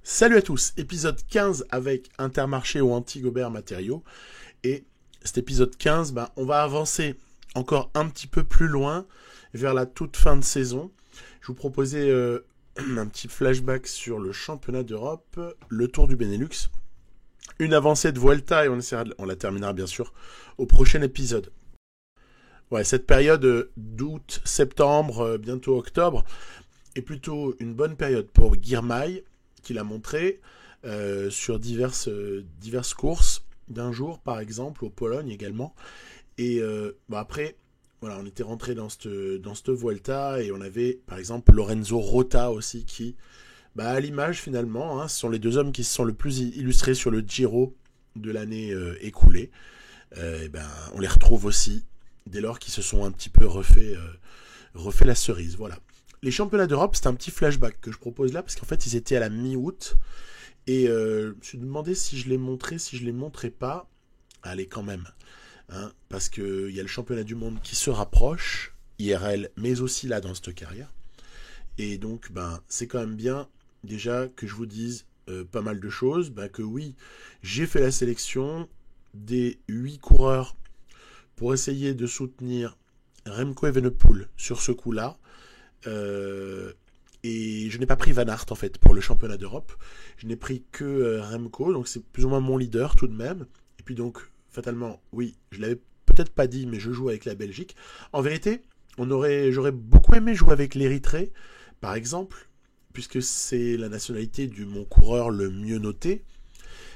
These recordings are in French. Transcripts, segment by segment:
Salut à tous, épisode 15 avec Intermarché ou Anti-Gobert Matériaux. Et cet épisode 15, on va avancer encore un petit peu plus loin vers la toute fin de saison. Je vous proposais un petit flashback sur le championnat d'Europe, le Tour du Benelux, une avancée de Vuelta et on la terminera bien sûr au prochain épisode. Ouais, cette période d'août, septembre, bientôt octobre, est plutôt une bonne période pour Girmay, qu'il a montré sur diverses courses d'un jour, par exemple, au Pologne également. Et après, voilà, on était rentré dans cette Vuelta et on avait, par exemple, Lorenzo Rota aussi qui, à l'image finalement, ce sont les deux hommes qui se sont le plus illustrés sur le Giro de l'année écoulée. On les retrouve aussi dès lors qu'ils se sont un petit peu refait la cerise. Voilà. Les championnats d'Europe, c'est un petit flashback que je propose là, parce qu'en fait, ils étaient à la mi-août. Et je me suis demandé si je les montrais, si je les montrais pas. Allez, quand même. Parce qu'il y a le championnat du monde qui se rapproche, IRL, mais aussi là, dans cette carrière. Et donc, c'est quand même bien, déjà, que je vous dise pas mal de choses. Que oui, j'ai fait la sélection des 8 coureurs pour essayer de soutenir Remco Evenepoel sur ce coup-là. Et je n'ai pas pris Van Aert en fait pour le championnat d'Europe. Je n'ai pris que Remco, donc c'est plus ou moins mon leader tout de même. Et puis donc, fatalement, oui, je l'avais peut-être pas dit, mais je joue avec la Belgique. En vérité, j'aurais beaucoup aimé jouer avec l'Érythrée, par exemple, puisque c'est la nationalité de mon coureur le mieux noté.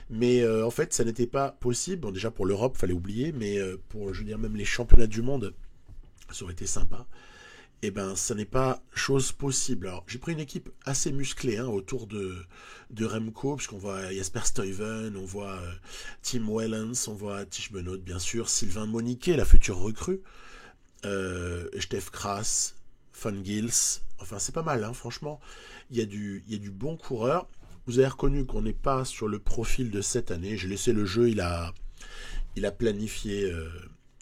Mais en fait, ça n'était pas possible. Bon, déjà pour l'Europe, fallait oublier, mais pour, je veux dire, même les championnats du monde, ça aurait été sympa. Ça n'est pas chose possible. Alors, j'ai pris une équipe assez musclée autour de Remco, puisqu'on voit Jasper Stuyven, on voit Tim Wellens, on voit Tish Benoît, bien sûr, Sylvain Moniquet, la future recrue, Stef Kras, Van Gils, enfin c'est pas mal, franchement, il y a du bon coureur. Vous avez reconnu qu'on n'est pas sur le profil de cette année, j'ai laissé le jeu, il a planifié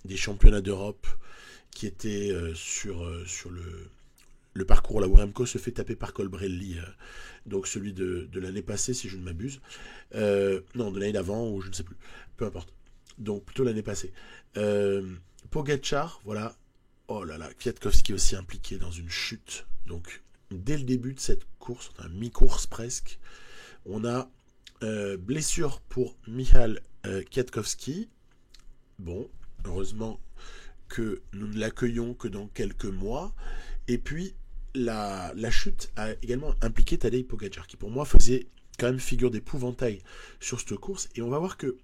des championnats d'Europe qui était sur le parcours là où Remco se fait taper par Colbrelli, donc celui de l'année passée si je ne m'abuse, non de l'année d'avant ou je ne sais plus, peu importe, donc plutôt l'année passée. Pogačar, voilà, oh là là, Kwiatkowski aussi impliqué dans une chute, donc dès le début de cette course, mi-course presque, on a blessure pour Michal Kwiatkowski. Bon, heureusement que nous ne l'accueillons que dans quelques mois. Et puis, la chute a également impliqué Tadej Pogačar, qui pour moi faisait quand même figure d'épouvantail sur cette course. Et on va voir que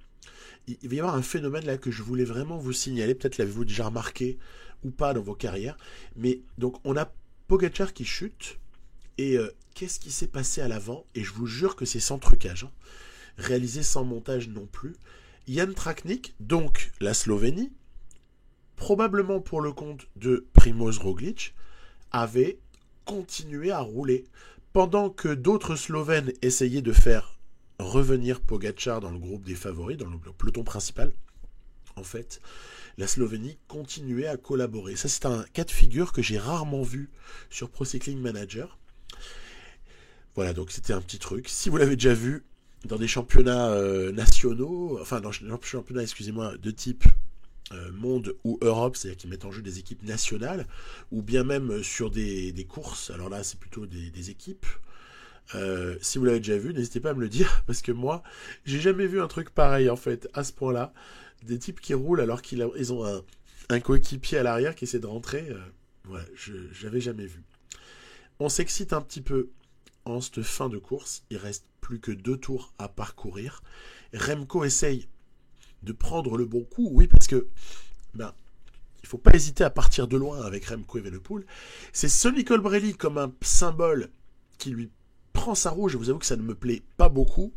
il va y avoir un phénomène là que je voulais vraiment vous signaler. Peut-être l'avez-vous déjà remarqué ou pas dans vos carrières. Mais donc, on a Pogačar qui chute. Et qu'est-ce qui s'est passé à l'avant? Et je vous jure que c'est sans trucage. Réalisé sans montage non plus. Jan Tratnik, donc la Slovénie, probablement pour le compte de Primož Roglič, avait continué à rouler pendant que d'autres Slovènes essayaient de faire revenir Pogačar dans le groupe des favoris, dans le peloton principal. En fait, la Slovénie continuait à collaborer. Ça, c'est un cas de figure que j'ai rarement vu sur Pro Cycling Manager. Voilà, donc c'était un petit truc. Si vous l'avez déjà vu dans des championnats nationaux, enfin dans des championnats, excusez-moi, de type monde ou Europe, c'est-à-dire qu'ils mettent en jeu des équipes nationales, ou bien même sur des courses, alors là c'est plutôt des équipes. Si vous l'avez déjà vu, n'hésitez pas à me le dire, parce que moi, j'ai jamais vu un truc pareil en fait, à ce point-là. Des types qui roulent alors qu'ils ont un coéquipier à l'arrière qui essaie de rentrer. Voilà, j'avais jamais vu. On s'excite un petit peu en cette fin de course, il reste plus que 2 tours à parcourir. Remco essaye de prendre le bon coup, oui, parce que il faut pas hésiter à partir de loin avec Remco Evenepoel. C'est Sonny Colbrelli comme un symbole qui lui prend sa rouge. Je vous avoue que ça ne me plaît pas beaucoup,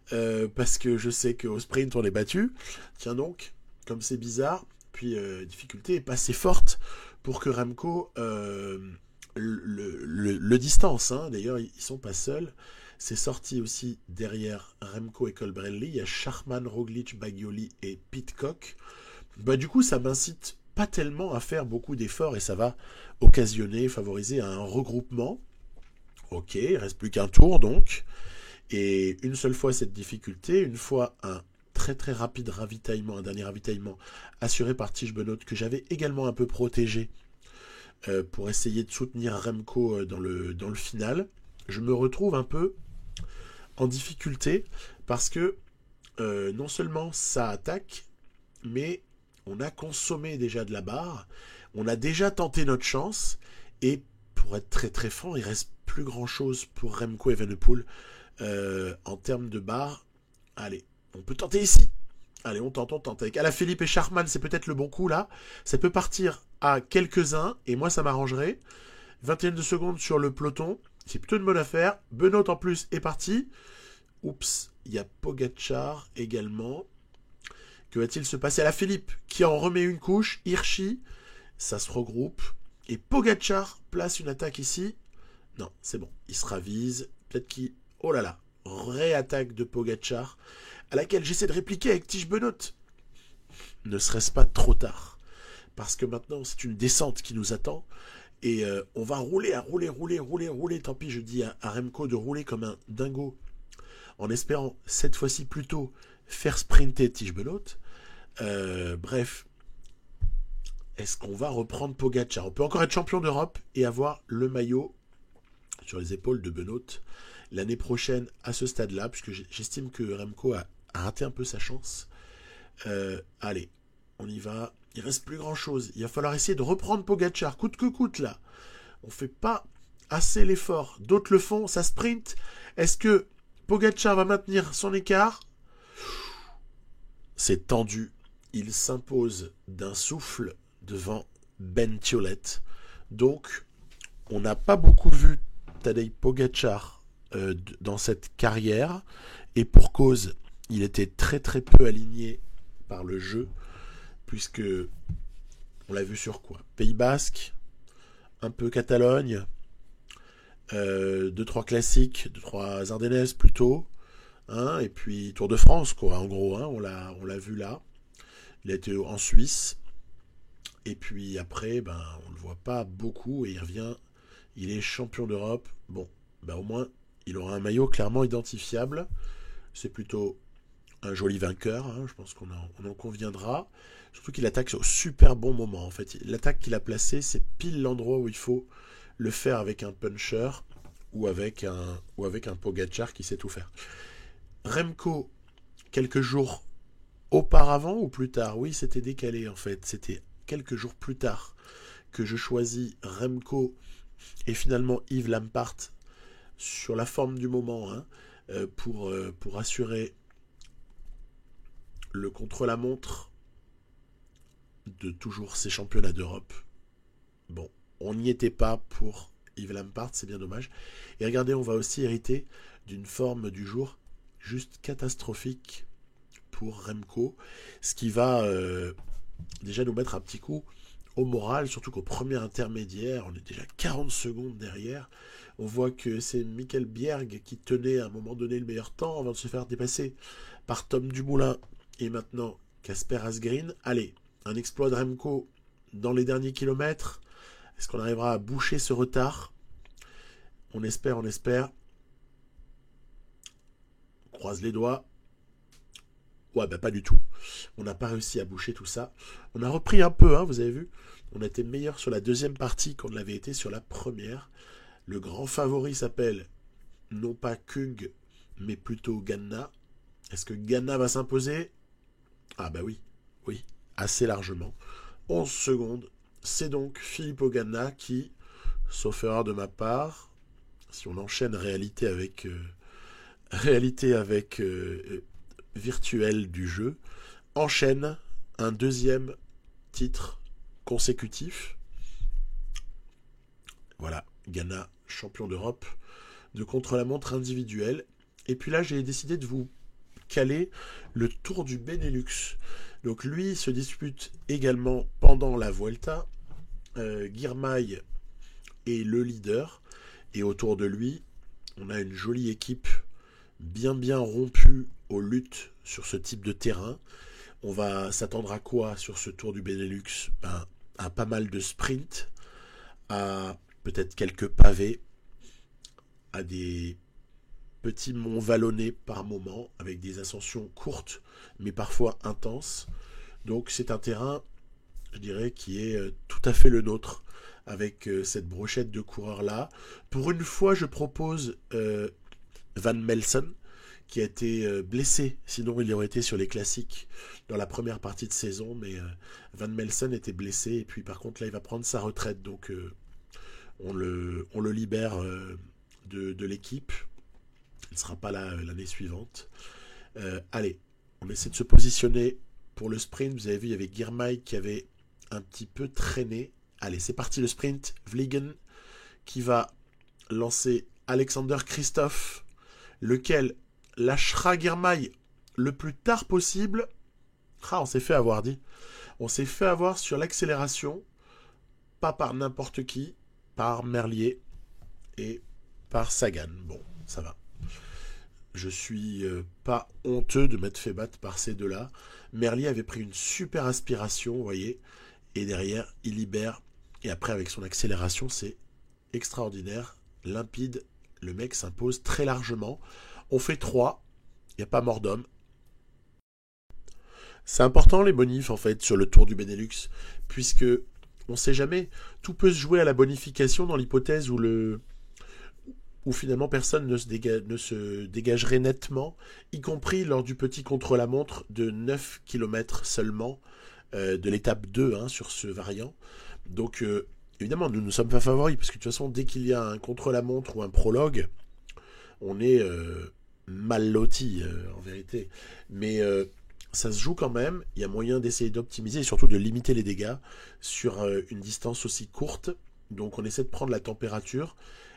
parce que je sais qu'au sprint on est battu. Tiens donc, comme c'est bizarre, puis difficulté est pas assez forte pour que Remco le distance. D'ailleurs, ils sont pas seuls. C'est sorti aussi derrière Remco et Colbrelli. Il y a Sharman, Roglič, Bagioli et Pidcock. Du coup, ça m'incite pas tellement à faire beaucoup d'efforts et ça va occasionner, favoriser un regroupement. Ok, il reste plus qu'un tour donc. Et une seule fois cette difficulté, une fois un très très rapide ravitaillement, un dernier ravitaillement assuré par Tige Benoît que j'avais également un peu protégé pour essayer de soutenir Remco dans le final, je me retrouve un peu en difficulté parce que non seulement ça attaque, mais on a consommé déjà de la barre, on a déjà tenté notre chance, et pour être très très franc, il reste plus grand chose pour Remco Evenepoel en termes de barre. Allez, on peut tenter ici. Allez, on tente. Avec Alaphilippe et Schachmann, c'est peut-être le bon coup là. Ça peut partir à quelques-uns, et moi ça m'arrangerait. 21 de secondes sur le peloton, c'est plutôt une bonne affaire. Benoît en plus est parti. Oups, il y a Pogacar également. Que va-t-il se passer? Alaphilippe qui en remet une couche. Hirschi, ça se regroupe. Et Pogacar place une attaque ici. Non, c'est bon, il se ravise. Peut-être qu'il... Oh là là, réattaque de Pogacar, à laquelle j'essaie de répliquer avec Tige Benoît. Ne serait-ce pas trop tard? Parce que maintenant, c'est une descente qui nous attend. Et on va rouler. Tant pis, je dis à Remco de rouler comme un dingo, en espérant cette fois-ci plutôt faire sprinter Tige Benoît. Bref, est-ce qu'on va reprendre Pogacar? On peut encore être champion d'Europe et avoir le maillot sur les épaules de Benoît l'année prochaine à ce stade-là, puisque j'estime que Remco a raté un peu sa chance. Allez, on y va. Il reste plus grand-chose. Il va falloir essayer de reprendre Pogacar, coûte que coûte, là. On fait pas assez l'effort. D'autres le font, ça sprint. Est-ce que Pogacar va maintenir son écart? C'est tendu. Il s'impose d'un souffle devant Ben Thiollet. Donc, on n'a pas beaucoup vu Tadej Pogacar dans cette carrière, et pour cause, il était très très peu aligné par le jeu, puisque on l'a vu sur quoi? Pays Basque, un peu Catalogne, 2-3 classiques, 2-3 Ardennaises plutôt, hein, et puis Tour de France, quoi, en gros, hein, on l'a vu là. Il a été en Suisse, et puis après, ben, on le voit pas beaucoup, et il revient, il est champion d'Europe. Bon, ben, au moins, il aura un maillot clairement identifiable. C'est plutôt un joli vainqueur, hein, je pense qu'on en conviendra. Surtout qu'il attaque au super bon moment. En fait, l'attaque qu'il a placée, c'est pile l'endroit où il faut le faire avec un puncher ou avec un Pogacar qui sait tout faire. Remco, quelques jours auparavant ou plus tard? Oui, c'était décalé en fait. C'était quelques jours plus tard que je choisis Remco et finalement Yves Lampart sur la forme du moment, hein, pour assurer le contre-la-montre de toujours ces championnats d'Europe. Bon, on n'y était pas pour Yves Lampart, c'est bien dommage. Et regardez, on va aussi hériter d'une forme du jour juste catastrophique pour Remco, ce qui va déjà nous mettre un petit coup au moral, surtout qu'au premier intermédiaire, on est déjà 40 secondes derrière. On voit que c'est Michael Bjerg qui tenait à un moment donné le meilleur temps avant de se faire dépasser par Tom Dumoulin et maintenant Casper Asgreen. Allez, un exploit de Remco dans les derniers kilomètres. Est-ce qu'on arrivera à boucher ce retard? On espère. On croise les doigts. Ouais, bah pas du tout. On n'a pas réussi à boucher tout ça. On a repris un peu, hein, vous avez vu. On a été meilleur sur la deuxième partie qu'on l'avait été sur la première. Le grand favori s'appelle non pas Kung, mais plutôt Ganna. Est-ce que Ganna va s'imposer? Ah bah oui, assez largement. 11 secondes. C'est donc Filippo Ganna qui, sauf erreur de ma part, si on enchaîne réalité avec virtuel du jeu, enchaîne un deuxième titre consécutif. Voilà, Ganna, champion d'Europe de contre-la-montre individuelle. Et puis là, j'ai décidé de vous caler le Tour du Benelux. Donc lui se dispute également pendant la Vuelta. Girmay est le leader. Et autour de lui, on a une jolie équipe bien rompue aux luttes sur ce type de terrain. On va s'attendre à quoi sur ce Tour du Benelux? À pas mal de sprints, à peut-être quelques pavés, à des petit mont vallonné par moments, avec des ascensions courtes, mais parfois intenses. Donc c'est un terrain, je dirais, qui est tout à fait le nôtre, avec cette brochette de coureurs-là. Pour une fois, je propose Van Melsen, qui a été blessé, sinon il aurait été sur les classiques dans la première partie de saison, mais Van Melsen était blessé, et puis par contre là il va prendre sa retraite, donc on le libère de l'équipe. Il ne sera pas là l'année suivante. Allez, on essaie de se positionner pour le sprint. Vous avez vu, il y avait Girmay qui avait un petit peu traîné. Allez, c'est parti le sprint. Vliegen qui va lancer Alexander Christophe, lequel lâchera Girmay le plus tard possible. Ah, on s'est fait avoir, dit. On s'est fait avoir sur l'accélération, pas par n'importe qui, par Merlier et par Sagan. Bon, ça va. Je suis pas honteux de m'être fait battre par ces deux-là. Merlier avait pris une super aspiration, vous voyez, et derrière, il libère. Et après, avec son accélération, c'est extraordinaire, limpide. Le mec s'impose très largement. On fait 3, il n'y a pas mort d'homme. C'est important les bonifs en fait sur le Tour du Benelux, puisque on ne sait jamais, tout peut se jouer à la bonification dans l'hypothèse où finalement personne ne se dégagerait nettement, y compris lors du petit contre-la-montre de 9 km seulement de l'étape 2 hein, sur ce variant. Donc évidemment nous ne sommes pas favoris, parce que de toute façon dès qu'il y a un contre-la-montre ou un prologue, on est mal loti en vérité. Mais ça se joue quand même, il y a moyen d'essayer d'optimiser et surtout de limiter les dégâts sur une distance aussi courte. Donc on essaie de prendre la température.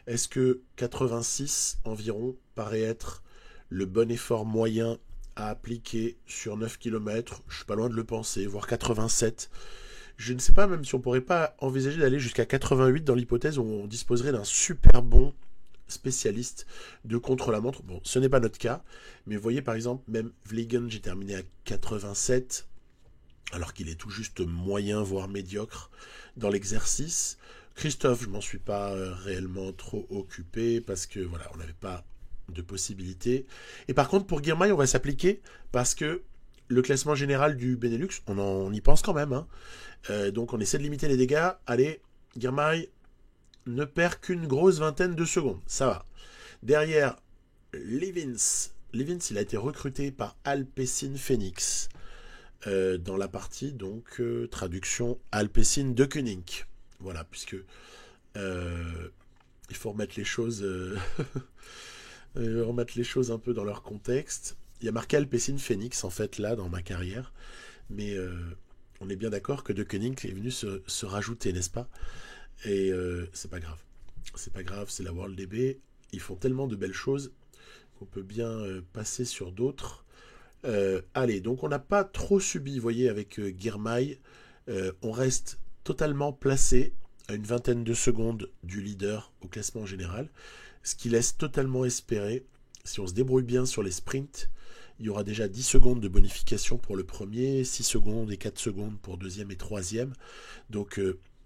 Est-ce que 86 environ paraît être le bon effort moyen à appliquer sur 9 km? Je suis pas loin de le penser, voire 87. Je ne sais pas même si on pourrait pas envisager d'aller jusqu'à 88 dans l'hypothèse où on disposerait d'un super bon spécialiste de contre-la-montre. Bon, ce n'est pas notre cas, mais vous voyez par exemple, même Vliegen, j'ai terminé à 87, alors qu'il est tout juste moyen, voire médiocre dans l'exercice. Christophe, je m'en suis pas réellement trop occupé, parce que voilà, on n'avait pas de possibilité. Et par contre, pour Girmay, on va s'appliquer, parce que le classement général du Benelux, on y pense quand même. Hein. Donc on essaie de limiter les dégâts. Allez, Girmay ne perd qu'une grosse vingtaine de secondes. Ça va. Derrière, Lievins. Lievins, il a été recruté par Alpecin Phoenix. Dans la partie, donc, traduction Alpecin de Koenig. Voilà, puisque il faut remettre les choses remettre les choses un peu dans leur contexte. Il y a marqué Alpecin Phoenix, en fait, là, dans ma carrière. Mais on est bien d'accord que de Koenig est venu se rajouter, n'est-ce pas? Et c'est pas grave. C'est pas grave, c'est la World DB. Ils font tellement de belles choses qu'on peut bien passer sur d'autres. Allez, donc on n'a pas trop subi, vous voyez, avec Girmay. On reste totalement placé à une vingtaine de secondes du leader au classement général, ce qui laisse totalement espérer, si on se débrouille bien sur les sprints, il y aura déjà 10 secondes de bonification pour le premier, 6 secondes et 4 secondes pour deuxième et troisième. Donc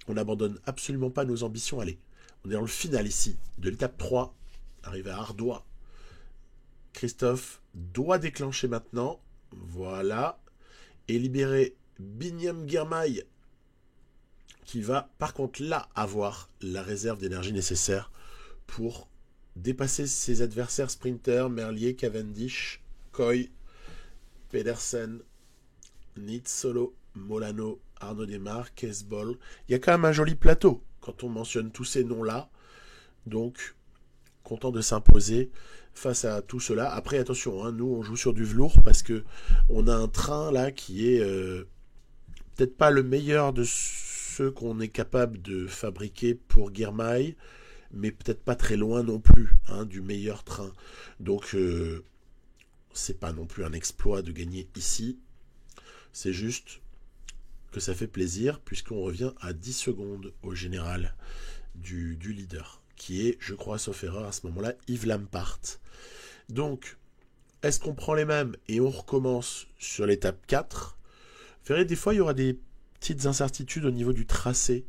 on n'abandonne absolument pas nos ambitions. Allez, on est dans le final ici de l'étape 3, arrivé à Ardois. Christophe doit déclencher maintenant. Voilà. Et libérer Binyam Girmay, qui va par contre là avoir la réserve d'énergie nécessaire pour dépasser ses adversaires sprinters, Merlier, Cavendish, Coy, Pedersen, Nizzolo, Molano, Arnaud Démare, Kesbol. Il y a quand même un joli plateau quand on mentionne tous ces noms-là. Donc, content de s'imposer face à tout cela. Après, attention, hein, nous, on joue sur du velours parce que on a un train là qui est peut-être pas le meilleur de ceux qu'on est capable de fabriquer pour Girmay, mais peut-être pas très loin non plus hein, du meilleur train. Donc, c'est pas non plus un exploit de gagner ici. C'est juste que ça fait plaisir, puisqu'on revient à 10 secondes au général du leader, qui est, je crois, sauf erreur, à ce moment-là, Yves Lampart. Donc, est-ce qu'on prend les mêmes et on recommence sur l'étape 4? Vous verrez, des fois, il y aura des petites incertitudes au niveau du tracé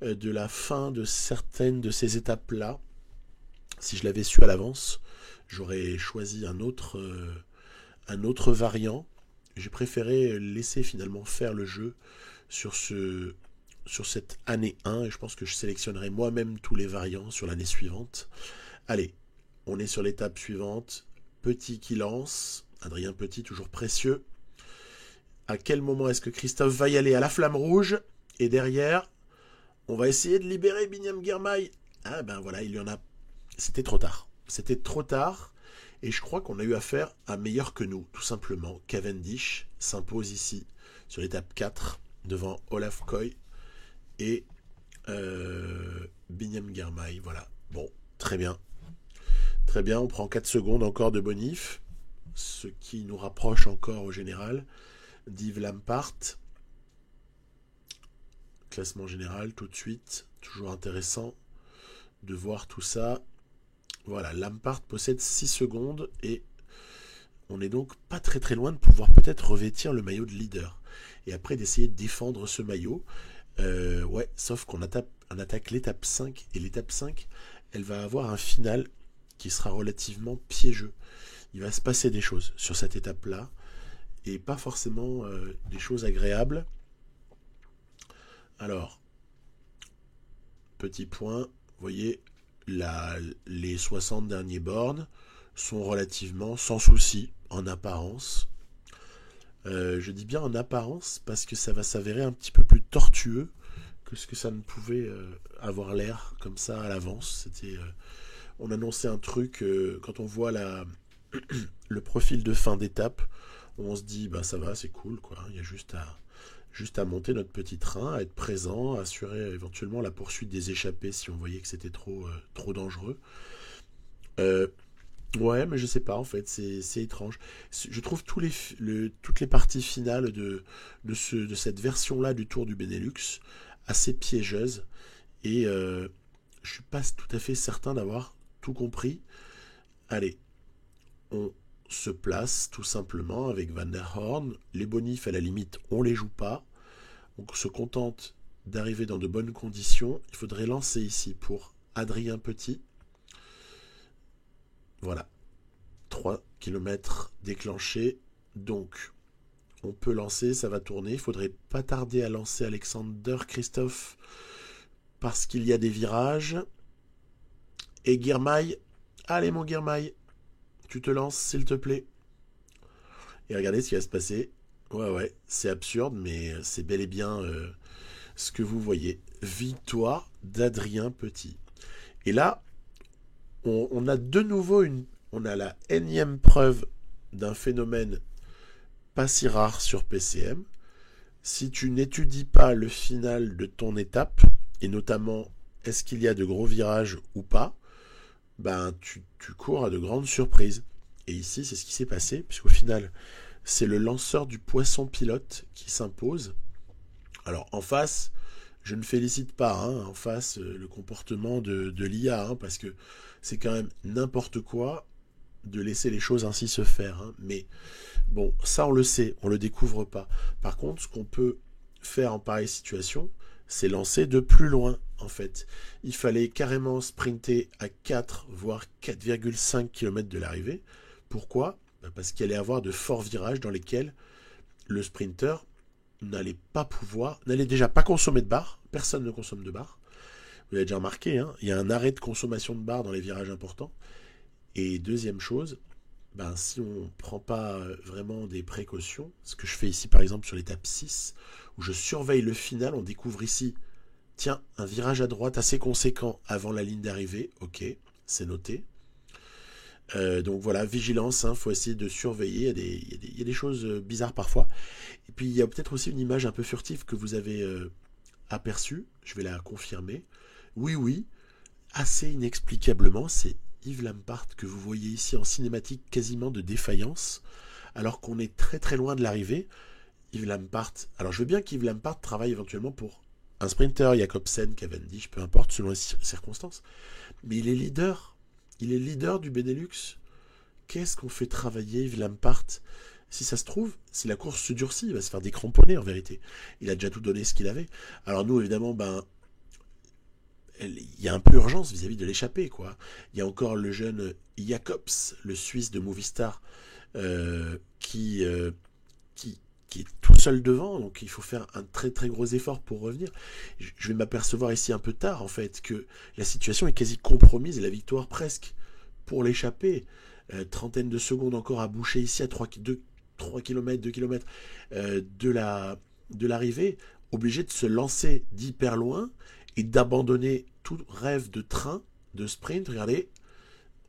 de la fin de certaines de ces étapes-là. Si je l'avais su à l'avance, j'aurais choisi un autre variant. J'ai préféré laisser finalement faire le jeu sur cette année 1 et je pense que je sélectionnerai moi-même tous les variants sur l'année suivante. Allez, on est sur l'étape suivante. Petit qui lance. Adrien Petit, toujours précieux. À quel moment est-ce que Christophe va y aller à la flamme rouge? Et derrière, on va essayer de libérer Binyam Girmay. Ah ben voilà, il y en a. C'était trop tard. C'était trop tard. Et je crois qu'on a eu affaire à meilleur que nous, tout simplement. Cavendish s'impose ici, sur l'étape 4, devant Olaf Koy et Binyam Girmay. Voilà. Bon, très bien. Très bien, on prend 4 secondes encore de bonif, ce qui nous rapproche encore au général d'Yves Lampart. Classement général tout de suite, toujours intéressant de voir tout ça. Voilà, Lampart possède 6 secondes et on n'est donc pas très très loin de pouvoir peut-être revêtir le maillot de leader. Et après d'essayer de défendre ce maillot, ouais, sauf qu'on attaque l'étape 5 et l'étape 5, elle va avoir un final qui sera relativement piégeux. Il va se passer des choses sur cette étape-là, et pas forcément des choses agréables. Alors, petit point, vous voyez, les 60 derniers bornes sont relativement sans souci, en apparence. Je dis bien en apparence, parce que ça va s'avérer un petit peu plus tortueux que ce que ça ne pouvait avoir l'air comme ça à l'avance. On annonçait un truc, quand on voit le profil de fin d'étape, on se dit, bah ça va, c'est cool, quoi. Il y a juste à monter notre petit train, à être présent, à assurer éventuellement la poursuite des échappées si on voyait que c'était trop dangereux. Ouais, mais je sais pas, en fait, c'est étrange. Je trouve toutes les parties finales de cette version-là du Tour du Benelux assez piégeuses, et je suis pas tout à fait certain d'avoir tout compris. Allez, on se place tout simplement avec Van der Horn. Les bonifs, à la limite, on les joue pas. On se contente d'arriver dans de bonnes conditions. Il faudrait lancer ici pour Adrien Petit. Voilà. 3 km déclenchés. Donc, on peut lancer, ça va tourner. Il faudrait pas tarder à lancer Alexander Christophe parce qu'il y a des virages. Et Girmay, allez mon Girmay, tu te lances s'il te plaît. Et regardez ce qui va se passer. Ouais, c'est absurde, mais c'est bel et bien ce que vous voyez. Victoire d'Adrien Petit. Et là, on a de nouveau on a la énième preuve d'un phénomène pas si rare sur PCM. Si tu n'étudies pas le final de ton étape, et notamment est-ce qu'il y a de gros virages ou pas, ben tu cours à de grandes surprises. Et ici, c'est ce qui s'est passé, puisqu'au final, c'est le lanceur du poisson pilote qui s'impose. Alors, en face, je ne félicite pas, en face, le comportement de l'IA, parce que c'est quand même n'importe quoi de laisser les choses ainsi se faire. Mais bon, ça, on le sait, on le découvre pas. Par contre, ce qu'on peut faire en pareille situation, c'est lancer de plus loin, en fait. Il fallait carrément sprinter à 4, voire 4,5 km de l'arrivée. Pourquoi ? Parce qu'il allait y avoir de forts virages dans lesquels le sprinter n'allait déjà pas consommer de barres. Personne ne consomme de barres. Vous l'avez déjà remarqué, il y a un arrêt de consommation de barres dans les virages importants. Et deuxième chose, si on ne prend pas vraiment des précautions, ce que je fais ici par exemple sur l'étape 6, où je surveille le final, on découvre ici, tiens, un virage à droite assez conséquent avant la ligne d'arrivée, ok, c'est noté. Donc voilà, vigilance, faut essayer de surveiller, il y a des choses bizarres parfois. Et puis il y a peut-être aussi une image un peu furtive que vous avez aperçue, je vais la confirmer. Oui, assez inexplicablement, c'est Yves Lampart que vous voyez ici en cinématique quasiment de défaillance, alors qu'on est très très loin de l'arrivée. Yves Lampart, alors je veux bien qu'Yves Lampart travaille éventuellement pour un sprinter, Jacobsen, Cavendish, peu importe selon les circonstances, mais il est leader du Benelux. Qu'est-ce qu'on fait travailler Yves Lampart? Si ça se trouve, si la course se durcit, il va se faire décramponner en vérité. Il a déjà tout donné ce qu'il avait. Alors nous, évidemment, il y a un peu urgence vis-à-vis de l'échappée, quoi. Il y a encore le jeune Jacobs, le Suisse de Movistar, euh, qui, euh, qui est tout seul devant, donc il faut faire un très très gros effort pour revenir. Je vais m'apercevoir ici un peu tard, en fait, que la situation est quasi compromise et la victoire presque pour l'échappée. Trentaine de secondes encore à boucher ici à 3 km, 2 km de l'arrivée, obligé de se lancer d'hyper loin et d'abandonner tout rêve de train, de sprint. Regardez,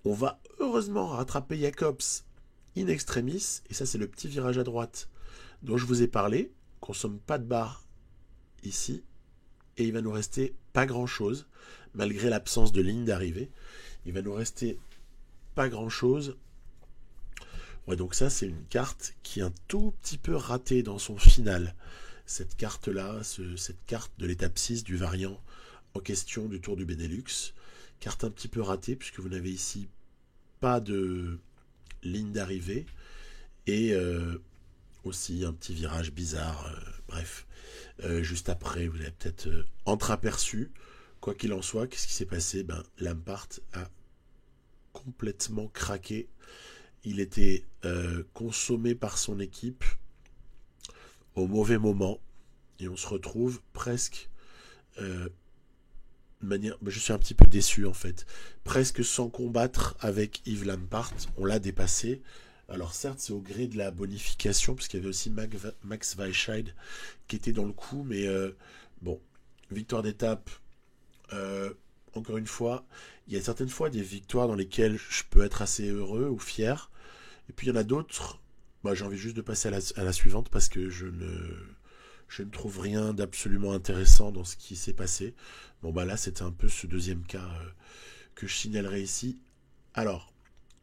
on va heureusement rattraper Jacobs in extremis, et ça c'est le petit virage à droite dont je vous ai parlé. Consomme pas de barre ici, et il va nous rester pas grand chose, malgré l'absence de ligne d'arrivée. Il va nous rester pas grand chose. Ouais, donc ça c'est une carte qui est un tout petit peu ratée dans son final. Cette carte-là, cette carte de l'étape 6 du variant en question du Tour du Benelux. Carte un petit peu ratée, puisque vous n'avez ici pas de ligne d'arrivée. Et aussi un petit virage bizarre. Bref, juste après, vous avez peut-être entreaperçu. Quoi qu'il en soit, qu'est-ce qui s'est passé? Lampart a complètement craqué. Il était consommé par son équipe au mauvais moment. Et on se retrouve presque de manière... Je suis un petit peu déçu en fait. Presque sans combattre avec Yves Lampart. On l'a dépassé. Alors certes, c'est au gré de la bonification, parce qu'il y avait aussi Max Weisscheid qui était dans le coup, mais bon, victoire d'étape, encore une fois, il y a certaines fois des victoires dans lesquelles je peux être assez heureux ou fier, et puis il y en a d'autres, j'ai envie juste de passer à la suivante, parce que je ne trouve rien d'absolument intéressant dans ce qui s'est passé. Bon là, c'était un peu ce deuxième cas que je signalerai ici. Alors,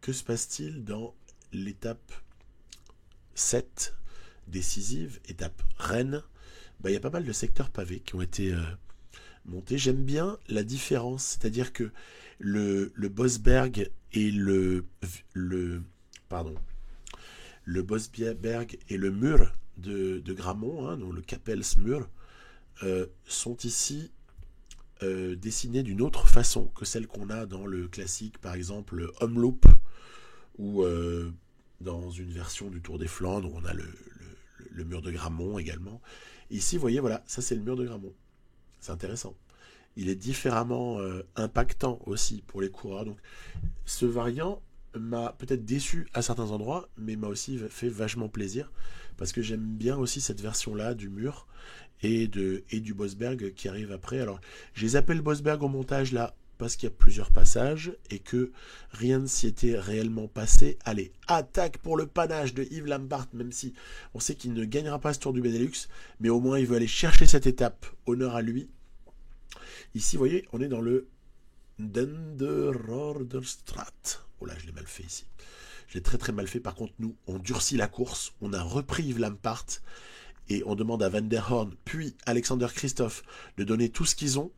que se passe-t-il dans l'étape 7 décisive, étape Rennes? Il y a pas mal de secteurs pavés qui ont été montés. J'aime bien la différence, c'est-à-dire que le Bosberg et le Bosberg et le mur de Grammont, donc le Capelsmur, sont ici dessinés d'une autre façon que celle qu'on a dans le classique, par exemple Omloop, ou dans une version du Tour des Flandres où on a le mur de Grammont également. Ici, vous voyez, voilà, ça c'est le mur de Grammont. C'est intéressant. Il est différemment impactant aussi pour les coureurs. Donc, ce variant m'a peut-être déçu à certains endroits, mais m'a aussi fait vachement plaisir, parce que j'aime bien aussi cette version-là du mur et du Bosberg qui arrive après. Alors, je les appelle Bosberg au montage là, parce qu'il y a plusieurs passages et que rien ne s'y était réellement passé. Allez, attaque pour le panache de Yves Lampart, même si on sait qu'il ne gagnera pas ce Tour du Benelux, mais au moins il veut aller chercher cette étape, honneur à lui. Ici, vous voyez, on est dans le Denderorderstraat. Oh là, je l'ai mal fait ici. Je l'ai très très mal fait. Par contre, nous, on durcit la course, on a repris Yves Lampart et on demande à Van der Horn puis Alexander Christophe de donner tout ce qu'ils ont,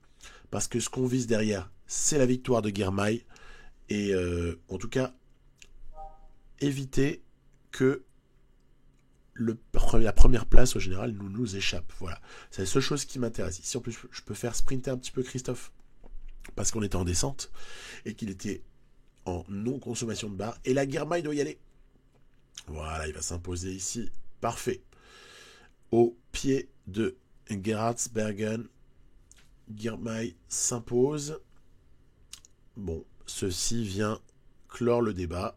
parce que ce qu'on vise derrière, c'est la victoire de Girmay. Et en tout cas, éviter que la première place, au général, nous échappe. Voilà. C'est la seule chose qui m'intéresse. Ici, en plus, je peux faire sprinter un petit peu Christophe, parce qu'on était en descente, et qu'il était en non-consommation de barre. Et la Girmay doit y aller. Voilà, il va s'imposer ici. Parfait. Au pied de Gerardsbergen, Girmay s'impose. Bon, ceci vient clore le débat.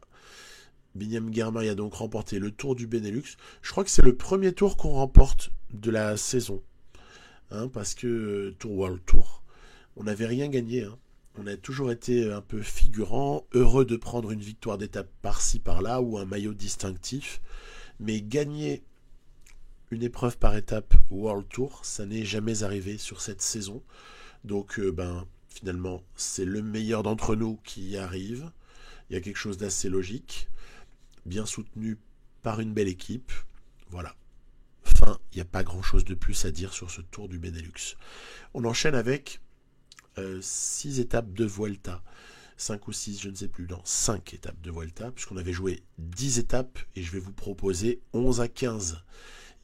Biniam Girmay a donc remporté le Tour du Benelux. Je crois que c'est le premier tour qu'on remporte de la saison. Parce que Tour World Tour, on n'avait rien gagné. On a toujours été un peu figurant, heureux de prendre une victoire d'étape par-ci, par-là, ou un maillot distinctif. Mais gagner une épreuve par étape World Tour, ça n'est jamais arrivé sur cette saison. Donc, finalement, c'est le meilleur d'entre nous qui y arrive. Il y a quelque chose d'assez logique, bien soutenu par une belle équipe. Voilà. Enfin, il n'y a pas grand-chose de plus à dire sur ce Tour du Benelux. On enchaîne avec 6 étapes de Vuelta. 5 ou 6, je ne sais plus. Non, 5 étapes de Vuelta, puisqu'on avait joué 10 étapes, et je vais vous proposer 11 à 15.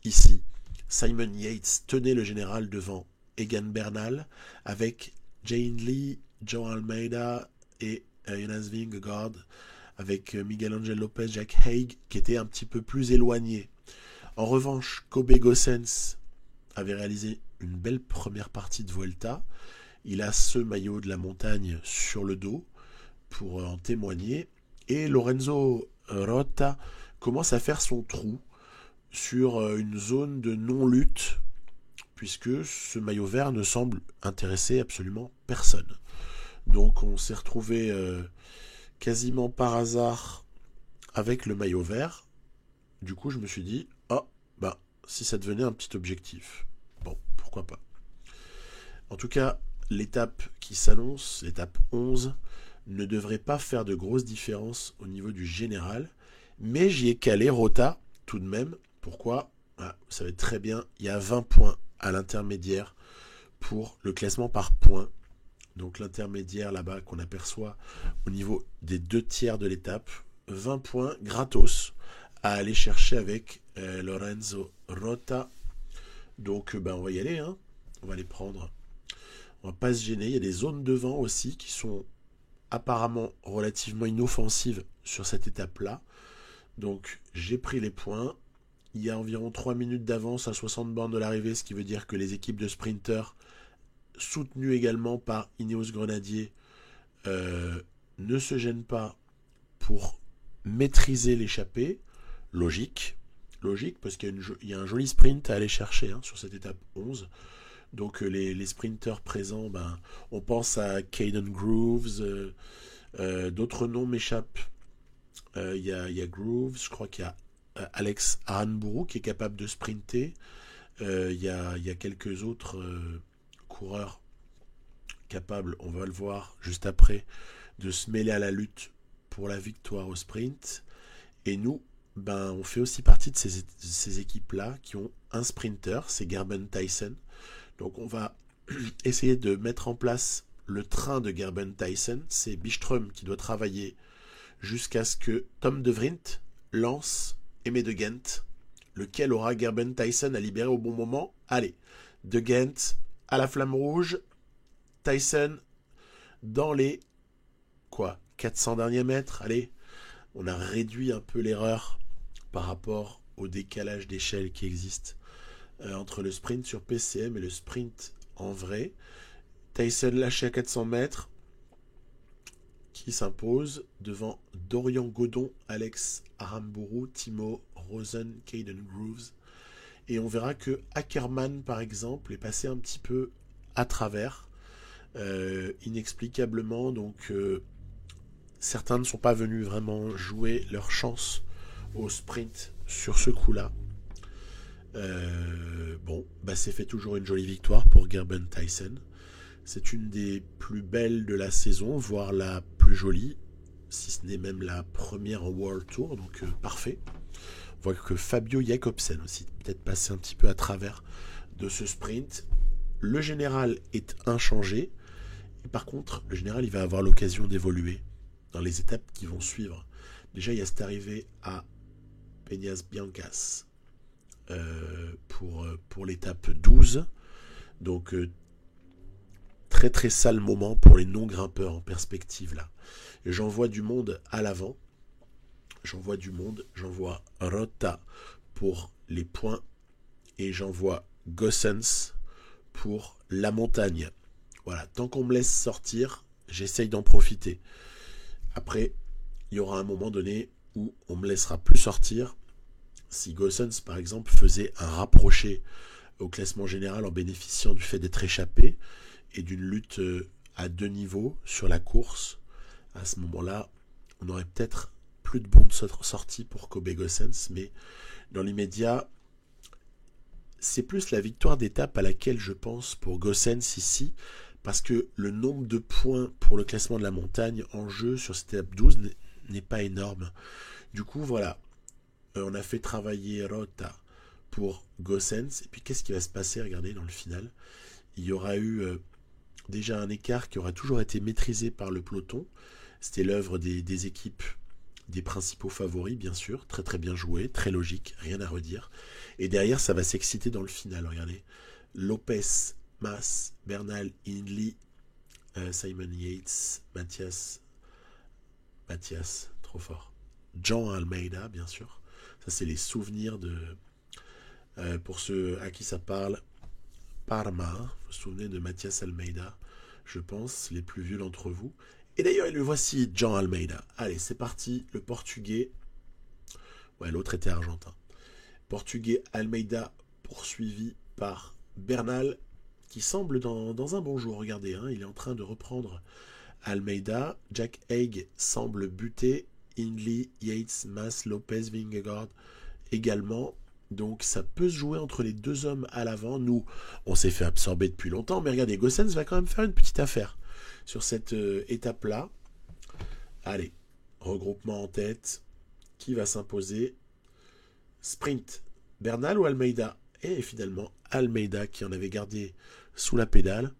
Ici, Simon Yates tenait le général devant Egan Bernal, avec Jane Lee, Joe Almeida et Jonas Vingegaard, avec Miguel Angel Lopez, Jack Haig, qui étaient un petit peu plus éloignés. En revanche, Kobe Gossens avait réalisé une belle première partie de Vuelta. Il a ce maillot de la montagne sur le dos pour en témoigner. Et Lorenzo Rota commence à faire son trou sur une zone de non-lutte, puisque ce maillot vert ne semble intéresser absolument personne. Donc on s'est retrouvé quasiment par hasard avec le maillot vert. Du coup je me suis dit, si ça devenait un petit objectif. Bon, pourquoi pas. En tout cas, l'étape qui s'annonce, l'étape 11, ne devrait pas faire de grosses différences au niveau du général, mais j'y ai calé Rota tout de même. Pourquoi ? Vous savez très bien, il y a 20 points à l'intermédiaire pour le classement par points. Donc l'intermédiaire là-bas qu'on aperçoit au niveau des 2/3 de l'étape, 20 points gratos à aller chercher avec Lorenzo Rota. Donc on va y aller, hein. On va les prendre. On va pas se gêner. Il y a des zones de vent aussi qui sont apparemment relativement inoffensives sur cette étape-là. Donc j'ai pris les points. Il y a environ 3 minutes d'avance à 60 bornes de l'arrivée, ce qui veut dire que les équipes de sprinters, soutenues également par Ineos Grenadier, ne se gênent pas pour maîtriser l'échappée. Logique, parce qu'il y a un joli sprint à aller chercher sur cette étape 11. Donc les sprinters présents, on pense à Caden Grooves, d'autres noms m'échappent. Il y a Grooves, je crois qu'il y a Alex Aranburu qui est capable de sprinter. Il y a quelques autres coureurs capables, on va le voir juste après, de se mêler à la lutte pour la victoire au sprint. Et nous, on fait aussi partie de ces équipes-là qui ont un sprinter, c'est Gerben Tyson. Donc on va essayer de mettre en place le train de Gerben Tyson. C'est Byström qui doit travailler jusqu'à ce que Tom De Vrient lance Aimé de Ghent, lequel aura Gerben Tyson à libérer au bon moment. Allez, De Ghent à la flamme rouge, Tyson dans les 400 derniers mètres. Allez, on a réduit un peu l'erreur par rapport au décalage d'échelle qui existe entre le sprint sur PCM et le sprint en vrai. Tyson lâché à 400 mètres, qui s'impose devant Dorian Godon, Alex Aramburu, Timo Rosen, Caden Grooves. Et on verra que Ackermann, par exemple, est passé un petit peu à travers, inexplicablement. Donc certains ne sont pas venus vraiment jouer leur chance au sprint sur ce coup-là. C'est fait toujours une jolie victoire pour Gerben Tyson. C'est une des plus belles de la saison, voire la plus jolie, si ce n'est même la première en World Tour, donc parfait. On voit que Fabio Jakobsen aussi peut-être passé un petit peu à travers de ce sprint. Le général est inchangé, et par contre, le général il va avoir l'occasion d'évoluer dans les étapes qui vont suivre. Déjà, il y a cette arrivée à Peñas Blancas pour l'étape 12, donc très très sale moment pour les non-grimpeurs en perspective là. Et j'en vois du monde à l'avant. J'en vois Rota pour les points et j'en vois Gossens pour la montagne. Voilà, tant qu'on me laisse sortir, j'essaye d'en profiter. Après, il y aura un moment donné où on me laissera plus sortir. Si Gossens par exemple faisait un rapproché au classement général en bénéficiant du fait d'être échappé et d'une lutte à 2 niveaux sur la course, à ce moment-là, on aurait peut-être plus de bonnes sorties pour Kobe Gossens, mais dans l'immédiat, c'est plus la victoire d'étape à laquelle je pense pour Gossens ici, parce que le nombre de points pour le classement de la montagne en jeu sur cette étape 12 n'est pas énorme. Du coup, voilà, on a fait travailler Rota pour Gossens, et puis qu'est-ce qui va se passer, regardez, dans le final, il y aura eu déjà un écart qui aura toujours été maîtrisé par le peloton. C'était l'œuvre des équipes des principaux favoris, bien sûr, très très bien joué, très logique, rien à redire. Et derrière, ça va s'exciter dans le final, regardez. Lopez, Mas, Bernal, Hindley, Simon Yates, Mathias, trop fort. Jean Almeida, bien sûr. Ça, c'est les souvenirs de... pour ceux à qui ça parle, Parma. Vous vous souvenez de Mathias Almeida, je pense, les plus vieux d'entre vous. Et d'ailleurs, le voici, Jean Almeida. Allez, c'est parti, le portugais. Ouais, l'autre était argentin. Portugais Almeida, poursuivi par Bernal, qui semble dans un bon jour. Regardez, hein, il est en train de reprendre Almeida. Jack Haig semble buter. Hindley, Yates, Mas, Lopez, Vingegaard également. Donc ça peut se jouer entre les deux hommes à l'avant. Nous, on s'est fait absorber depuis longtemps, mais regardez, Gossens va quand même faire une petite affaire sur cette étape-là. Allez, regroupement en tête. Qui va s'imposer? Sprint, Bernal ou Almeida? Et finalement, Almeida qui en avait gardé sous la pédale,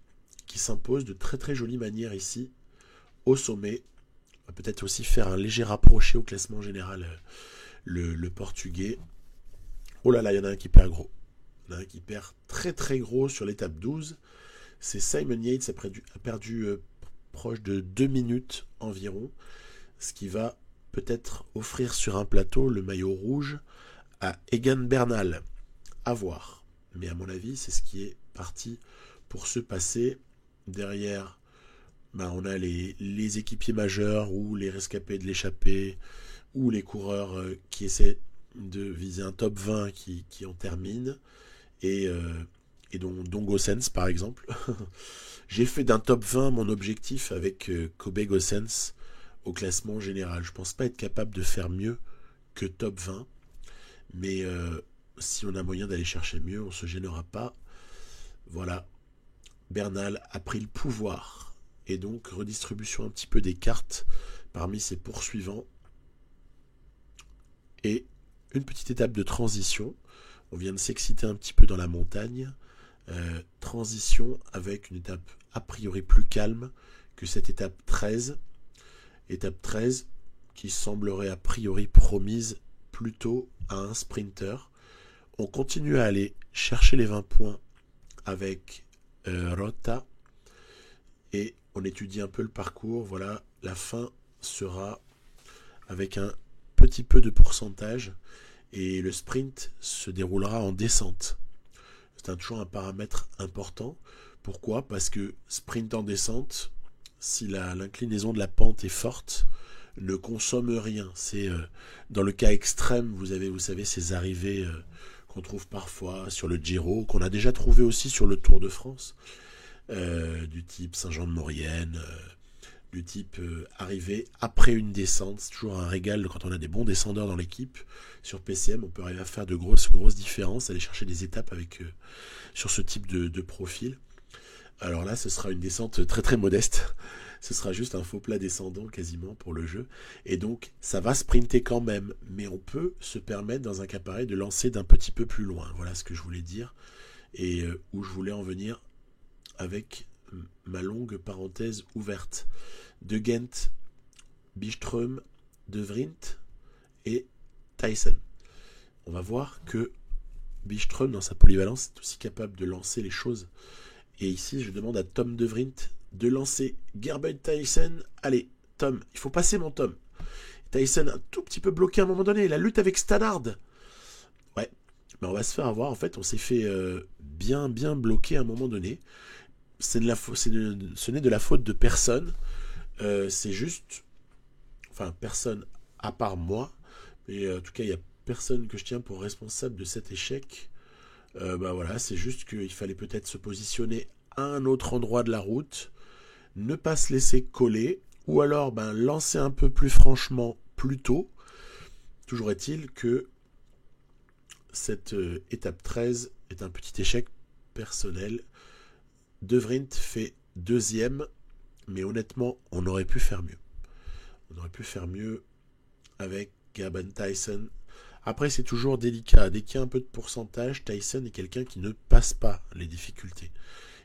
qui s'impose de très très jolie manière ici, au sommet. On va peut-être aussi faire un léger rapproché au classement général, le portugais. Oh là là, il y en a un qui perd gros. Il y en a un qui perd très très gros sur l'étape 12. C'est Simon Yates, a perdu proche de 2 minutes environ, ce qui va peut-être offrir sur un plateau le maillot rouge à Egan Bernal. À voir. Mais à mon avis, c'est ce qui est parti pour se passer. Derrière, on a les équipiers majeurs ou les rescapés de l'échappée ou les coureurs qui essaient de viser un top 20 qui en termine. Et dont Gossens, par exemple. J'ai fait d'un top 20 mon objectif avec Kobe Gossens au classement général. Je pense pas être capable de faire mieux que top 20. Mais si on a moyen d'aller chercher mieux, on ne se gênera pas. Voilà. Bernal a pris le pouvoir. Et donc, redistribution un petit peu des cartes parmi ses poursuivants. Et une petite étape de transition. On vient de s'exciter un petit peu dans la montagne. Transition avec une étape a priori plus calme que cette étape 13. Étape 13 qui semblerait a priori promise plutôt à un sprinter. On continue à aller chercher les 20 points avec Rota et on étudie un peu le parcours. Voilà, la fin sera avec un petit peu de pourcentage et le sprint se déroulera en descente. C'est toujours un paramètre important. Pourquoi? Parce que sprint en descente, si l'inclinaison de la pente est forte, ne consomme rien. C'est dans le cas extrême, vous savez, ces arrivées qu'on trouve parfois sur le Giro, qu'on a déjà trouvé aussi sur le Tour de France, du type Saint-Jean-de-Maurienne, du type arrivée après une descente. C'est toujours un régal quand on a des bons descendeurs dans l'équipe. Sur PCM, on peut arriver à faire de grosses différences, aller chercher des étapes avec sur ce type de profil. Alors là, ce sera une descente très très modeste. Ce sera juste un faux plat descendant quasiment pour le jeu. Et donc, ça va sprinter quand même. Mais on peut se permettre dans un cas pareil de lancer d'un petit peu plus loin. Voilà ce que je voulais dire. Et où je voulais en venir avec ma longue parenthèse ouverte. De Gent, Byström, De Vriend et Tyson. On va voir que Byström, dans sa polyvalence, est aussi capable de lancer les choses. Et ici, je demande à Tom De Vriend de lancer Gerben Tyson. Allez, Tom, il faut passer mon Tom. Tyson un tout petit peu bloqué à un moment donné. La lutte avec Stannard. Ouais, mais on va se faire avoir. En fait, on s'est fait bien bloquer à un moment donné. Ce n'est de la faute de personne. C'est juste... Enfin, personne à part moi. Mais en tout cas, il n'y a personne que je tiens pour responsable de cet échec. Voilà, c'est juste qu'il fallait peut-être se positionner à un autre endroit de la route, ne pas se laisser coller, ou alors lancer un peu plus franchement plus tôt. Toujours est-il que cette étape 13 est un petit échec personnel. De Vriend fait deuxième, mais honnêtement, on aurait pu faire mieux. On aurait pu faire mieux avec Gerben Tyson. Après, c'est toujours délicat. Dès qu'il y a un peu de pourcentage, Tyson est quelqu'un qui ne passe pas les difficultés.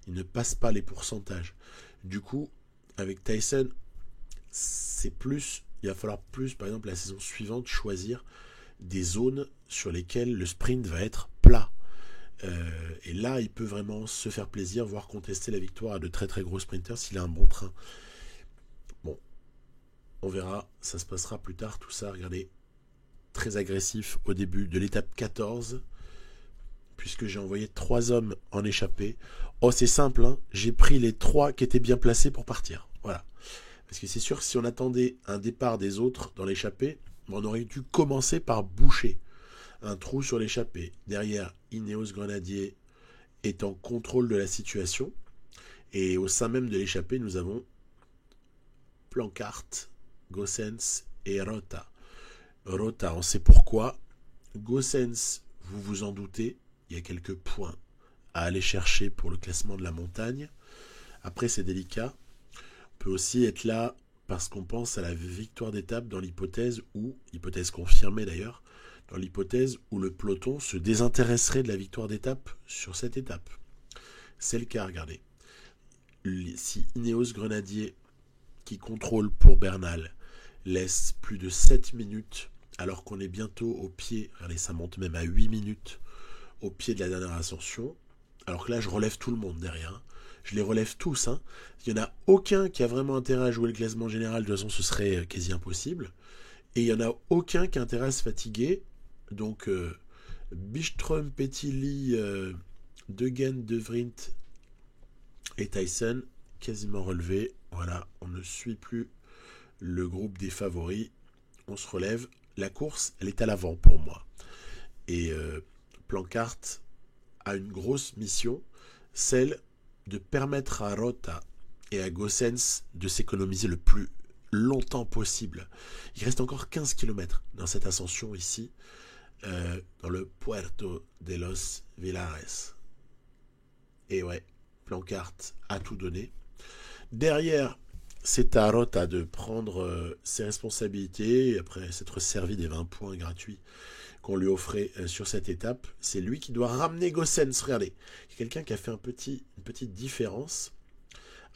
Il ne passe pas les pourcentages. Du coup, avec Tyson, c'est plus... Il va falloir plus, par exemple, la saison suivante, choisir des zones sur lesquelles le sprint va être plat. Et là, il peut vraiment se faire plaisir, voire contester la victoire à de très très gros sprinters s'il a un bon train. Bon, on verra, ça se passera plus tard, tout ça, regardez, très agressif au début de l'étape 14, puisque j'ai envoyé 3 hommes en échappée. Oh, c'est simple, hein, j'ai pris les 3 qui étaient bien placés pour partir, voilà. Parce que c'est sûr que si on attendait un départ des autres dans l'échappée, on aurait dû commencer par boucher un trou sur l'échappée. Derrière, Ineos Grenadier est en contrôle de la situation. Et au sein même de l'échappée, nous avons Plancart, Gossens et Rota. Rota, on sait pourquoi. Gossens, vous vous en doutez, il y a quelques points à aller chercher pour le classement de la montagne. Après, c'est délicat. On peut aussi être là parce qu'on pense à la victoire d'étape dans l'hypothèse où, hypothèse confirmée d'ailleurs, dans l'hypothèse où le peloton se désintéresserait de la victoire d'étape sur cette étape. C'est le cas, regardez. Si Ineos Grenadier, qui contrôle pour Bernal, laisse plus de 7 minutes, alors qu'on est bientôt au pied, regardez, ça monte même à 8 minutes, au pied de la dernière ascension, alors que là, je relève tout le monde derrière. Je les relève tous. Hein. Il n'y en a aucun qui a vraiment intérêt à jouer le classement général, de toute façon, ce serait quasi impossible. Et il n'y en a aucun qui a intérêt à se fatiguer. Donc, Bistrom, Petili, Degen, De Vrint et Tyson, quasiment relevés. Voilà, on ne suit plus le groupe des favoris. On se relève. La course, elle est à l'avant pour moi. Et Plancart a une grosse mission, celle de permettre à Rota et à Gossens de s'économiser le plus longtemps possible. Il reste encore 15 km dans cette ascension ici, dans le Puerto de los Vilares. Et ouais, Plancart a tout donné. Derrière, c'est à Rota de prendre ses responsabilités, après s'être servi des 20 points gratuits qu'on lui offrait sur cette étape. C'est lui qui doit ramener Gossens. Regardez, il y a quelqu'un qui a fait une petite différence.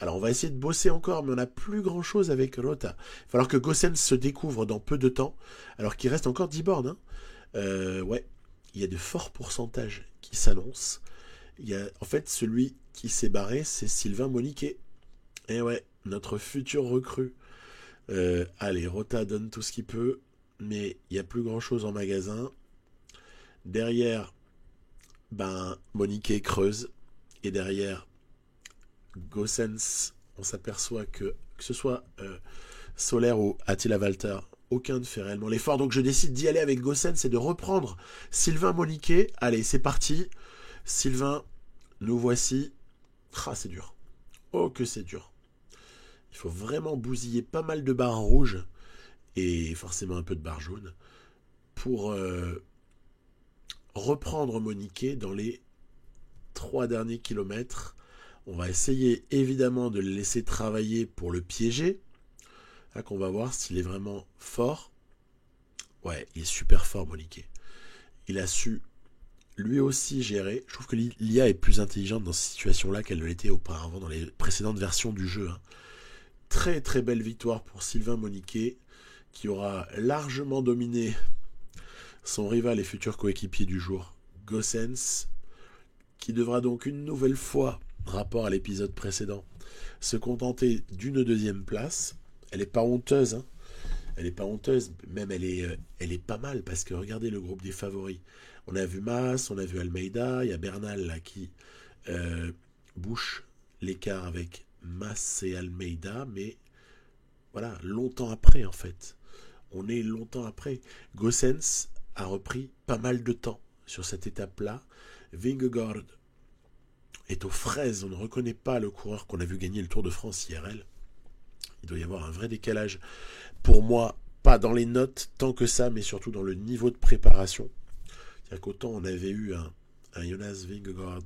Alors on va essayer de bosser encore, mais on n'a plus grand chose avec Rota. Il va falloir que Gossens se découvre dans peu de temps, alors qu'il reste encore 10 bornes. Hein. Ouais, il y a de forts pourcentages qui s'annoncent. En fait, celui qui s'est barré, c'est Sylvain Moniquet. Et ouais, notre futur recrue. Allez, Rota donne tout ce qu'il peut, mais il n'y a plus grand chose en magasin. Derrière, Moniquet creuse. Et derrière, Gossens, on s'aperçoit que ce soit Soler ou Attila Walter, aucun ne fait réellement l'effort. Donc je décide d'y aller avec Gossens et de reprendre Sylvain Moniquet. Allez, c'est parti. Sylvain, nous voici. Ah, c'est dur. Oh, que c'est dur. Il faut vraiment bousiller pas mal de barres rouges et forcément un peu de barres jaunes pour reprendre Moniquet dans les 3 derniers kilomètres. On va essayer évidemment de le laisser travailler pour le piéger. Là qu'on va voir s'il est vraiment fort. Ouais, il est super fort, Moniquet. Il a su lui aussi gérer. Je trouve que l'IA est plus intelligente dans ces situations-là qu'elle ne l'était auparavant dans les précédentes versions du jeu. Hein. Très très belle victoire pour Sylvain Moniquet, qui aura largement dominé son rival et futur coéquipier du jour, Gossens, qui devra donc une nouvelle fois, rapport à l'épisode précédent, se contenter d'une 2e place. Elle n'est pas honteuse, hein. Elle n'est pas honteuse, même elle est pas mal, parce que regardez le groupe des favoris. On a vu Mas, on a vu Almeida, il y a Bernal là qui bouche l'écart avec Mas et Almeida, mais voilà, longtemps après en fait. On est longtemps après. Gossens a repris pas mal de temps sur cette étape-là. Vingegaard est aux fraises, on ne reconnaît pas le coureur qu'on a vu gagner le Tour de France IRL. Il doit y avoir un vrai décalage. Pour moi, pas dans les notes tant que ça, mais surtout dans le niveau de préparation. C'est-à-dire qu'autant on avait eu un Jonas Vingegaard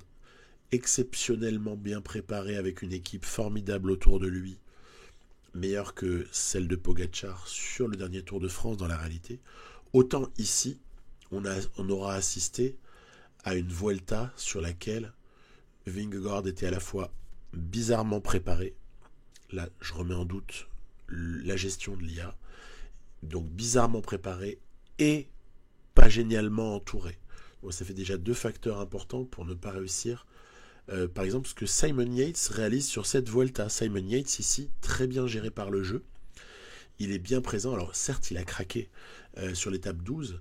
exceptionnellement bien préparé avec une équipe formidable autour de lui, meilleure que celle de Pogačar sur le dernier Tour de France dans la réalité, autant ici, on aura assisté à une Vuelta sur laquelle Vingegaard était à la fois bizarrement préparé, là je remets en doute la gestion de l'IA, donc bizarrement préparé et pas génialement entouré. Bon, ça fait déjà 2 facteurs importants pour ne pas réussir. Par exemple, ce que Simon Yates réalise sur cette Vuelta. Simon Yates, ici, très bien géré par le jeu. Il est bien présent. Alors, certes, il a craqué sur l'étape 12,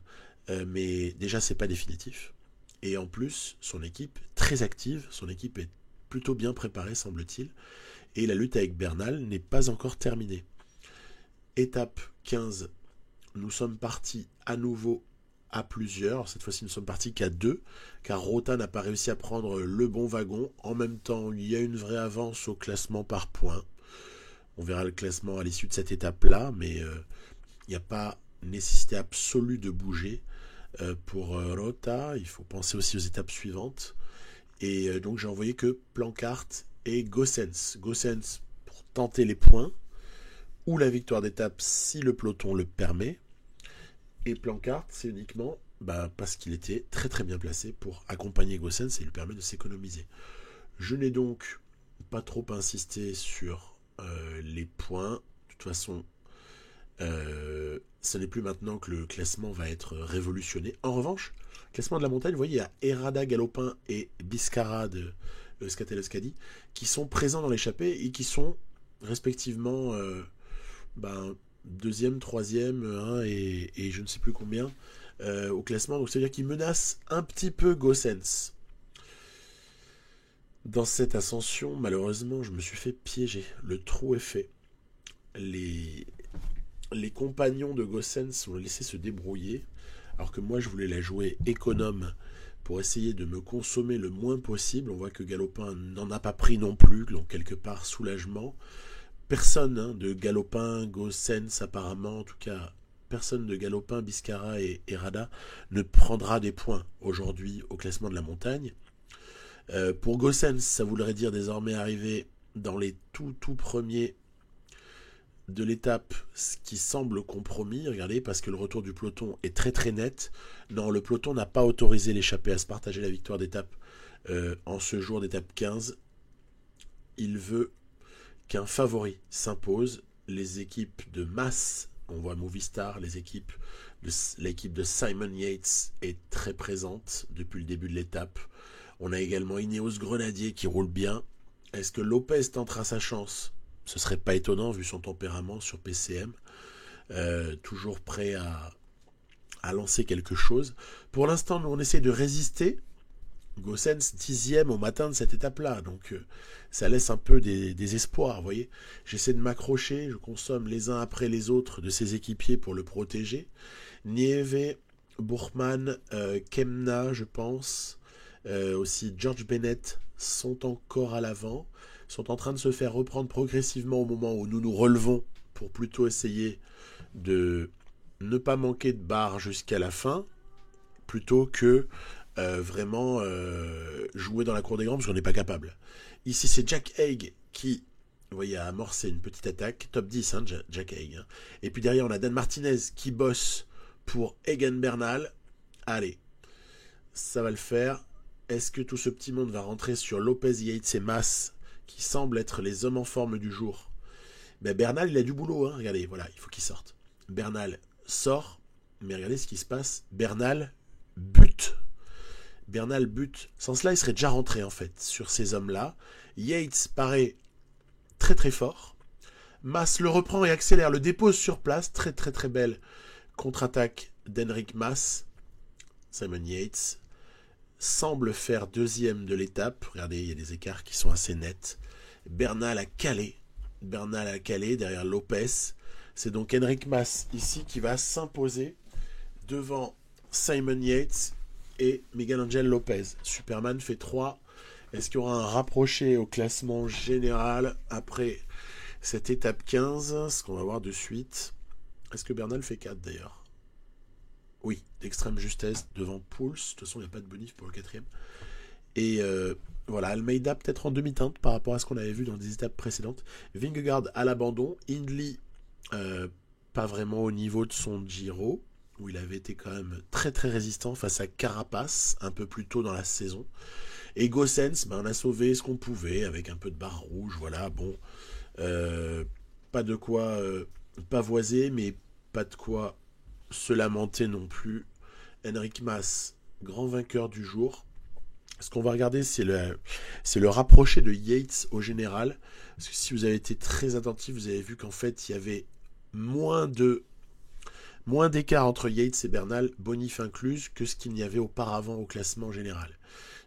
mais déjà, c'est pas définitif. Et en plus, son équipe, très active, son équipe est plutôt bien préparée, semble-t-il. Et la lutte avec Bernal n'est pas encore terminée. Étape 15, nous sommes partis à nouveau à plusieurs. Cette fois-ci, nous sommes partis qu'à 2, car Rota n'a pas réussi à prendre le bon wagon. En même temps, il y a une vraie avance au classement par points. On verra le classement à l'issue de cette étape-là, mais il n'y a pas nécessité absolue de bouger pour Rota. Il faut penser aussi aux étapes suivantes. Et donc, j'ai envoyé que Plancart et Gossens. Gossens pour tenter les points, ou la victoire d'étape si le peloton le permet. Et Plancart, c'est uniquement parce qu'il était très très bien placé pour accompagner Gossens et lui permet de s'économiser. Je n'ai donc pas trop insisté sur les points. De toute façon, ce n'est plus maintenant que le classement va être révolutionné. En revanche, classement de la montagne, vous voyez, il y a Herrada, Galopin et Biscara de Euskadi qui sont présents dans l'échappée et qui sont respectivement deuxième, troisième, et je ne sais plus combien au classement. Donc c'est-à-dire qu'ils menacent un petit peu Gossens. Dans cette ascension, malheureusement, je me suis fait piéger. Le trou est fait. Les compagnons de Gossens ont laissé se débrouiller, alors que moi je voulais la jouer économe pour essayer de me consommer le moins possible. On voit que Galopin n'en a pas pris non plus, donc quelque part soulagement. Personne de Galopin, Gossens apparemment, en tout cas personne de Galopin, Biscara et Herrada ne prendra des points aujourd'hui au classement de la montagne. Pour Gossens, ça voudrait dire désormais arriver dans les tout premiers de l'étape, ce qui semble compromis, regardez, parce que le retour du peloton est très très net. Non, le peloton n'a pas autorisé l'échappée à se partager la victoire d'étape en ce jour d'étape 15. Il veut qu'un favori s'impose. Les équipes de masse, on voit Movistar, l'équipe de Simon Yates est très présente depuis le début de l'étape. On a également Ineos Grenadier qui roule bien. Est-ce que Lopez tentera sa chance? Ce serait pas étonnant vu son tempérament sur PCM. Toujours prêt à lancer quelque chose. Pour l'instant, nous on essaie de résister. Gossens 10e au matin de cette étape-là, donc ça laisse un peu des espoirs, vous voyez. J'essaie de m'accrocher, je consomme les uns après les autres de ses équipiers pour le protéger. Nieve, Buchmann, Kemna, je pense, aussi George Bennett sont encore à l'avant, sont en train de se faire reprendre progressivement au moment où nous nous relevons pour plutôt essayer de ne pas manquer de barre jusqu'à la fin, plutôt que vraiment jouer dans la cour des grands parce qu'on n'est pas capable. Ici c'est Jack Haig qui, vous voyez, a amorcé une petite attaque, top 10 Jack Haig. Et puis derrière on a Dan Martinez qui bosse pour Egan Bernal. Allez, ça va le faire. Est-ce que tout ce petit monde va rentrer sur Lopez, Yates et Mas qui semblent être les hommes en forme du jour? Bernal il a du boulot, regardez, voilà, il faut qu'il sorte. Bernal sort, mais regardez ce qui se passe. Bernal bute. Bernal bute. Sans cela, il serait déjà rentré en fait sur ces hommes-là. Yates paraît très très fort. Mas le reprend et accélère, le dépose sur place. Très très très belle contre-attaque d'Henrik Mas. Simon Yates semble faire deuxième de l'étape. Regardez, il y a des écarts qui sont assez nets. Bernal a calé. Bernal a calé derrière Lopez. C'est donc Henrik Mas ici qui va s'imposer devant Simon Yates et Miguel Angel Lopez. Superman fait 3. Est-ce qu'il y aura un rapproché au classement général après cette étape 15? Ce qu'on va voir de suite. Est-ce que Bernal fait 4 d'ailleurs? Oui, d'extrême justesse devant Pouls. De toute façon, il n'y a pas de bonif pour le 4e. Et voilà, Almeida peut-être en demi-teinte par rapport à ce qu'on avait vu dans des étapes précédentes. Vingegaard à l'abandon. Hindley, pas vraiment au niveau de son Giro, où il avait été quand même très très résistant face à Carapace un peu plus tôt dans la saison. Et Gossens, on a sauvé ce qu'on pouvait avec un peu de barre rouge, voilà, bon. Pas de quoi pavoiser, mais pas de quoi se lamenter non plus. Henrik Mas grand vainqueur du jour. Ce qu'on va regarder, c'est le rapproché de Yates au général. Parce que si vous avez été très attentif, vous avez vu qu'en fait, il y avait moins d'écart entre Yates et Bernal, bonif incluse, que ce qu'il n'y avait auparavant au classement général.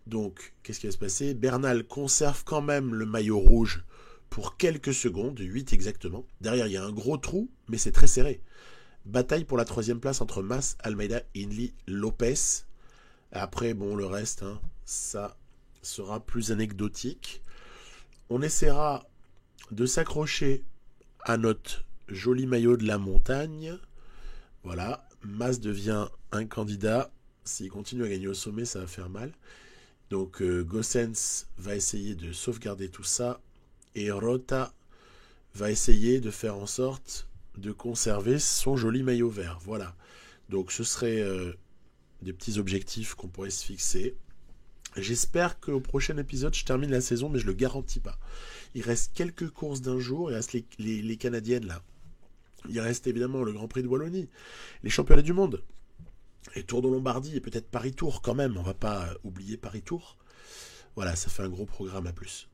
Donc, qu'est-ce qui va se passer? Bernal conserve quand même le maillot rouge pour quelques secondes, 8 exactement. Derrière, il y a un gros trou, mais c'est très serré. Bataille pour la 3e place entre Mas, Almeida, Hindley, Lopez. Après, bon, le reste, hein, ça sera plus anecdotique. On essaiera de s'accrocher à notre joli maillot de la montagne. Voilà, Mas devient un candidat. S'il continue à gagner au sommet, ça va faire mal. Donc Gossens va essayer de sauvegarder tout ça. Et Rota va essayer de faire en sorte de conserver son joli maillot vert. Voilà. Donc ce serait des petits objectifs qu'on pourrait se fixer. J'espère qu'au prochain épisode, je termine la saison, mais je ne le garantis pas. Il reste quelques courses d'un jour. Il reste les Canadiennes, là. Il reste évidemment le Grand Prix de Wallonie, les championnats du monde, les Tours de Lombardie et peut-être Paris-Tours quand même. On ne va pas oublier Paris-Tours. Voilà, ça fait un gros programme à plus.